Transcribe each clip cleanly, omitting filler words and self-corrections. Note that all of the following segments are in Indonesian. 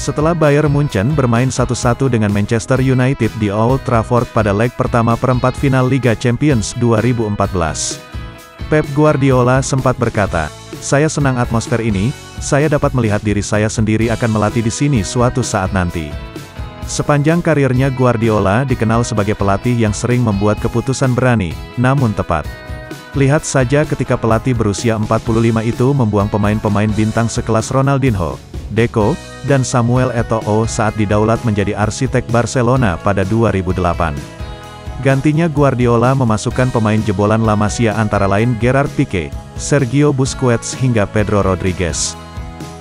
Setelah Bayern Munchen bermain 1-1 dengan Manchester United di Old Trafford pada leg pertama perempat final Liga Champions 2014. Pep Guardiola sempat berkata, "Saya senang atmosfer ini, saya dapat melihat diri saya sendiri akan melatih di sini suatu saat nanti." Sepanjang karirnya Guardiola dikenal sebagai pelatih yang sering membuat keputusan berani, namun tepat. Lihat saja ketika pelatih berusia 45 itu membuang pemain-pemain bintang sekelas Ronaldinho, Deco, dan Samuel Eto'o saat didaulat menjadi arsitek Barcelona pada 2008. Gantinya Guardiola memasukkan pemain jebolan La Masia antara lain Gerard Pique, Sergio Busquets hingga Pedro Rodriguez.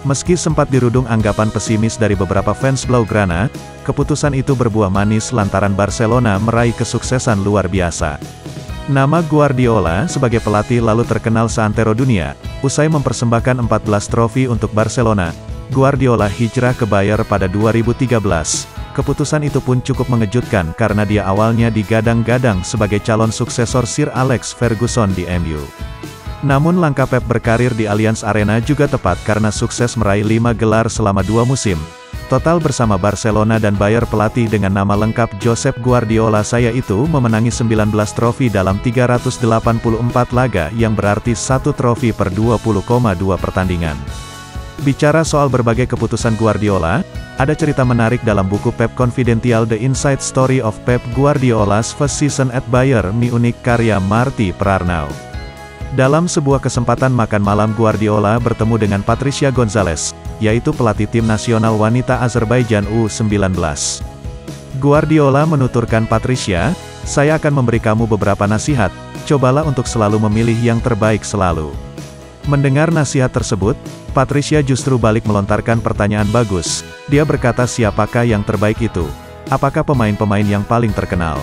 Meski sempat dirudung anggapan pesimis dari beberapa fans Blaugrana, keputusan itu berbuah manis lantaran Barcelona meraih kesuksesan luar biasa. Nama Guardiola sebagai pelatih lalu terkenal seantero dunia. Usai mempersembahkan 14 trofi untuk Barcelona, Guardiola hijrah ke Bayern pada 2013. Keputusan itu pun cukup mengejutkan karena dia awalnya digadang-gadang sebagai calon suksesor Sir Alex Ferguson di MU. Namun langkah Pep berkarir di Allianz Arena juga tepat karena sukses meraih 5 gelar selama 2 musim. Total bersama Barcelona dan Bayern pelatih dengan nama lengkap Josep Guardiola saya itu memenangi 19 trofi dalam 384 laga yang berarti 1 trofi per 20,2 pertandingan. Bicara soal berbagai keputusan Guardiola, ada cerita menarik dalam buku Pep Confidential The Inside Story of Pep Guardiola's First Season at Bayern Munich karya Marty Prarnau. Dalam sebuah kesempatan makan malam Guardiola bertemu dengan Patricia Gonzalez, yaitu pelatih tim nasional wanita Azerbaijan U19. Guardiola menuturkan Patricia, "Saya akan memberi kamu beberapa nasihat, cobalah untuk selalu memilih yang terbaik selalu." Mendengar nasihat tersebut, Patricia justru balik melontarkan pertanyaan bagus. Dia berkata siapakah yang terbaik itu? Apakah pemain-pemain yang paling terkenal?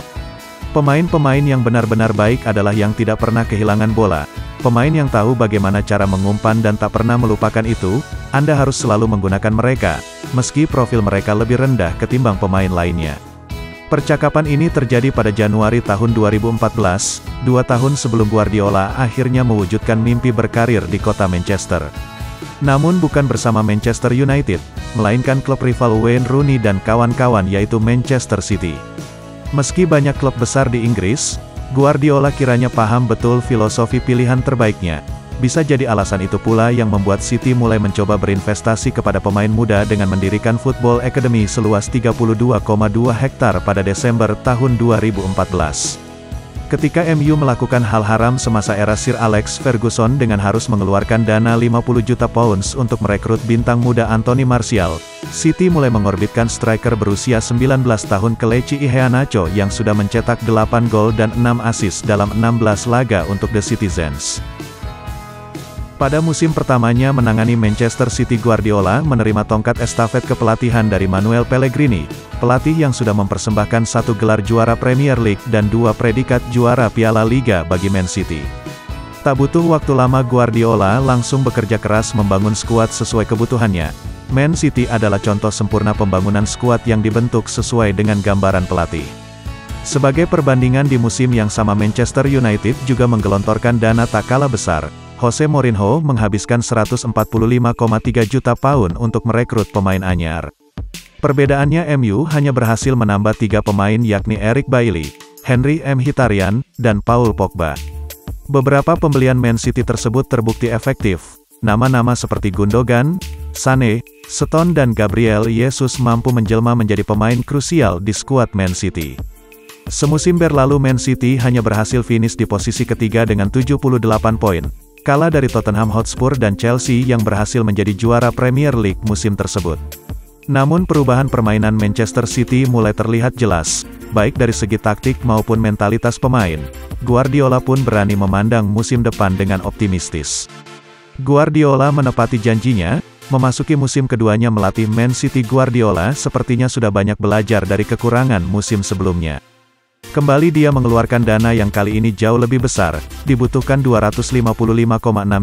Pemain-pemain yang benar-benar baik adalah yang tidak pernah kehilangan bola. Pemain yang tahu bagaimana cara mengumpan dan tak pernah melupakan itu, Anda harus selalu menggunakan mereka, meski profil mereka lebih rendah ketimbang pemain lainnya. Percakapan ini terjadi pada Januari tahun 2014, 2 tahun sebelum Guardiola akhirnya mewujudkan mimpi berkarir di kota Manchester. Namun bukan bersama Manchester United, melainkan klub rival Wayne Rooney dan kawan-kawan yaitu Manchester City. Meski banyak klub besar di Inggris, Guardiola kiranya paham betul filosofi pilihan terbaiknya. Bisa jadi alasan itu pula yang membuat City mulai mencoba berinvestasi kepada pemain muda dengan mendirikan Football Academy seluas 32,2 hektar pada Desember tahun 2014. Ketika MU melakukan hal haram semasa era Sir Alex Ferguson dengan harus mengeluarkan dana 50 juta pounds untuk merekrut bintang muda Anthony Martial, City mulai mengorbitkan striker berusia 19 tahun Kelechi Iheanacho yang sudah mencetak 8 gol dan 6 assist dalam 16 laga untuk The Citizens. Pada musim pertamanya menangani Manchester City, Guardiola menerima tongkat estafet kepelatihan dari Manuel Pellegrini, pelatih yang sudah mempersembahkan 1 gelar juara Premier League dan 2 predikat juara Piala Liga bagi Man City. Tak butuh waktu lama Guardiola langsung bekerja keras membangun skuad sesuai kebutuhannya. Man City adalah contoh sempurna pembangunan skuad yang dibentuk sesuai dengan gambaran pelatih. Sebagai perbandingan di musim yang sama Manchester United juga menggelontorkan dana tak kalah besar. Jose Mourinho menghabiskan 145,3 juta pound untuk merekrut pemain anyar. Perbedaannya MU hanya berhasil menambah 3 pemain yakni Eric Bailly, Henry Mkhitaryan, dan Paul Pogba. Beberapa pembelian Man City tersebut terbukti efektif. Nama-nama seperti Gundogan, Sané, Stones dan Gabriel Jesus mampu menjelma menjadi pemain krusial di skuad Man City. Semusim berlalu Man City hanya berhasil finish di posisi ketiga dengan 78 poin. Kalah dari Tottenham Hotspur dan Chelsea yang berhasil menjadi juara Premier League musim tersebut. Namun perubahan permainan Manchester City mulai terlihat jelas, baik dari segi taktik maupun mentalitas pemain. Guardiola pun berani memandang musim depan dengan optimistis. Guardiola menepati janjinya, memasuki musim keduanya melatih Man City. Guardiola sepertinya sudah banyak belajar dari kekurangan musim sebelumnya. Kembali dia mengeluarkan dana yang kali ini jauh lebih besar, dibutuhkan 255,6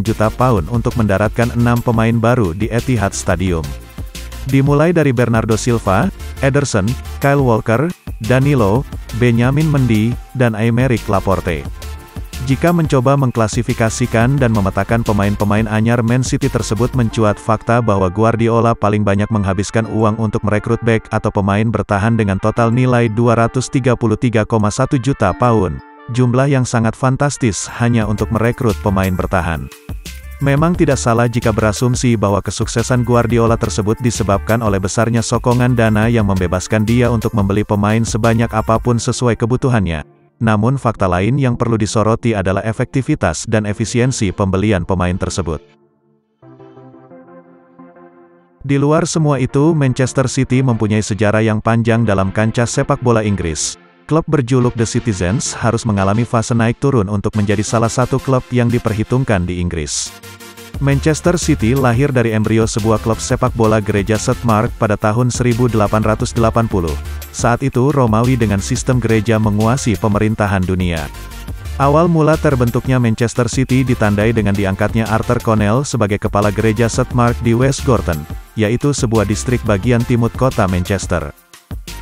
juta pound untuk mendaratkan 6 pemain baru di Etihad Stadium. Dimulai dari Bernardo Silva, Ederson, Kyle Walker, Danilo, Benjamin Mendy, dan Aymeric Laporte. Jika mencoba mengklasifikasikan dan memetakan pemain-pemain anyar Man City tersebut, mencuat fakta bahwa Guardiola paling banyak menghabiskan uang untuk merekrut bek atau pemain bertahan dengan total nilai 233,1 juta pound. Jumlah yang sangat fantastis hanya untuk merekrut pemain bertahan. Memang tidak salah jika berasumsi bahwa kesuksesan Guardiola tersebut disebabkan oleh besarnya sokongan dana yang membebaskan dia untuk membeli pemain sebanyak apapun sesuai kebutuhannya. Namun fakta lain yang perlu disoroti adalah efektivitas dan efisiensi pembelian pemain tersebut. Di luar semua itu, Manchester City mempunyai sejarah yang panjang dalam kancah sepak bola Inggris. Klub berjuluk The Citizens harus mengalami fase naik turun untuk menjadi salah satu klub yang diperhitungkan di Inggris. Manchester City lahir dari embrio sebuah klub sepak bola gereja St. Mark pada tahun 1880. Saat itu Romawi dengan sistem gereja menguasai pemerintahan dunia. Awal mula terbentuknya Manchester City ditandai dengan diangkatnya Arthur Cornell sebagai kepala gereja St. Mark di West Gorton, yaitu sebuah distrik bagian timur kota Manchester.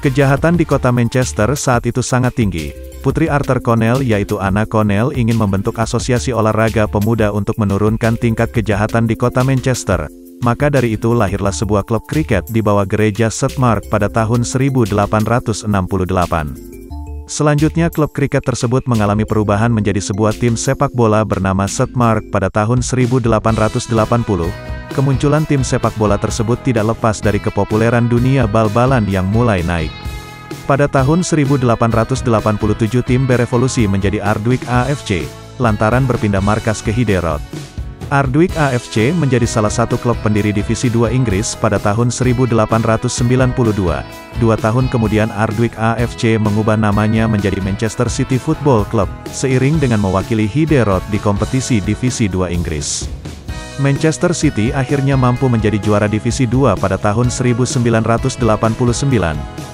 Kejahatan di kota Manchester saat itu sangat tinggi. Putri Arthur Cornell yaitu Anna Cornell ingin membentuk asosiasi olahraga pemuda untuk menurunkan tingkat kejahatan di kota Manchester. Maka dari itu lahirlah sebuah klub kriket di bawah gereja St. Mark pada tahun 1868. Selanjutnya klub kriket tersebut mengalami perubahan menjadi sebuah tim sepak bola bernama St. Mark pada tahun 1880. Kemunculan tim sepak bola tersebut tidak lepas dari kepopuleran dunia bal-balan yang mulai naik. Pada tahun 1887 tim berevolusi menjadi Ardwick AFC, lantaran berpindah markas ke Hide Road. Ardwick AFC menjadi salah satu klub pendiri Divisi 2 Inggris pada tahun 1892. 2 tahun kemudian Ardwick AFC mengubah namanya menjadi Manchester City Football Club, seiring dengan mewakili Hide Road di kompetisi Divisi 2 Inggris. Manchester City akhirnya mampu menjadi juara Divisi 2 pada tahun 1989.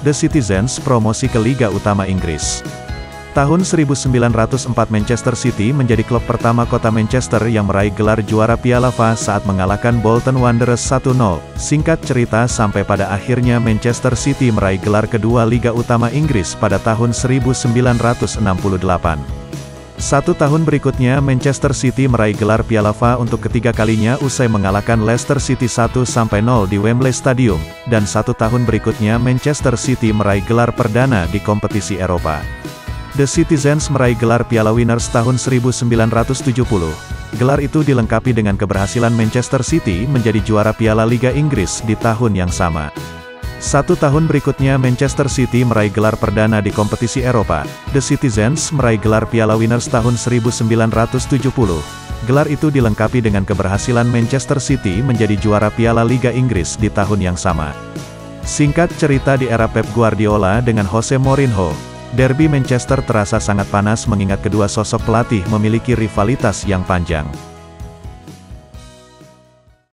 The Citizens promosi ke Liga Utama Inggris. Tahun 1904 Manchester City menjadi klub pertama kota Manchester yang meraih gelar juara Piala FA saat mengalahkan Bolton Wanderers 1-0. Singkat cerita sampai pada akhirnya Manchester City meraih gelar kedua Liga Utama Inggris pada tahun 1968. 1 tahun berikutnya Manchester City meraih gelar Piala FA untuk ketiga kalinya usai mengalahkan Leicester City 1-0 di Wembley Stadium, dan 1 tahun berikutnya Manchester City meraih gelar perdana di kompetisi Eropa. The Citizens meraih gelar Piala Winners tahun 1970. Gelar itu dilengkapi dengan keberhasilan Manchester City menjadi juara Piala Liga Inggris di tahun yang sama. 1 tahun berikutnya Manchester City meraih gelar perdana di kompetisi Eropa. The Citizens meraih gelar Piala Winners tahun 1970. Gelar itu dilengkapi dengan keberhasilan Manchester City menjadi juara Piala Liga Inggris di tahun yang sama. Singkat cerita di era Pep Guardiola dengan Jose Mourinho, derby Manchester terasa sangat panas mengingat kedua sosok pelatih memiliki rivalitas yang panjang.